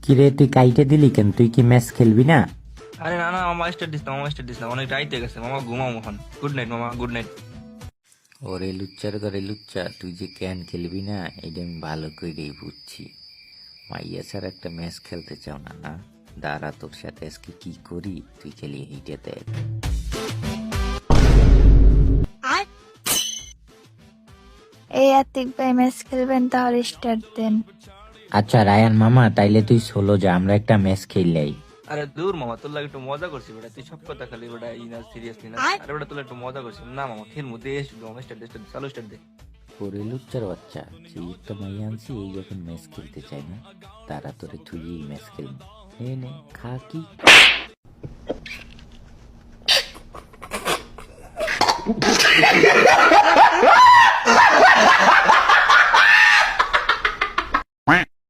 কিরে তুই কাইটে দিলি কেন? তুই কি ম্যাচ খেলবি না? আরে না না মামা, স্টার্ট দিস না, অনেক রাইতে গেছে মামা, ঘুমাও এখন। গুড নাইট মামা, গুড নাইট। ওরে লুচ্চার ঘরে লুচ্চা, তুই যে কেন খেলবি না এটা আমি ভালো করেই বুঝছি। মাইয়া স্যার একটা ম্যাচ খেলতে চাও না না? দাঁড়া তোর সাথে আজকে কি করি, তুই খেলি হিটে দেখ। এই আতিক ভাই ম্যাচ খেলবেন, তাহলে স্টার্ট দেন। আচ্ছা রায়ান মামা, তাইলে তুই সোলো যা, আমরা একটা ম্যাচ খেললাই। আরে দূর মামা, তোর লাগে একটু মজা করছি বেটা, তুই সব কথা খালি বেটা ই না, সিরিয়াসলি না। আরে বেটা তোর একটু মজা করছি না মামা, খেল মধ্যে এসে মামা, স্টার্ট চালু, স্টার্ট দে। ওরে লুচ্চার বাচ্চা, যে একটা মাইয়া আনছি এই যখন ম্যাচ খেলতে চাই না, তারা তোরে থুই ম্যাচ খেলবো। নে নে খা কি।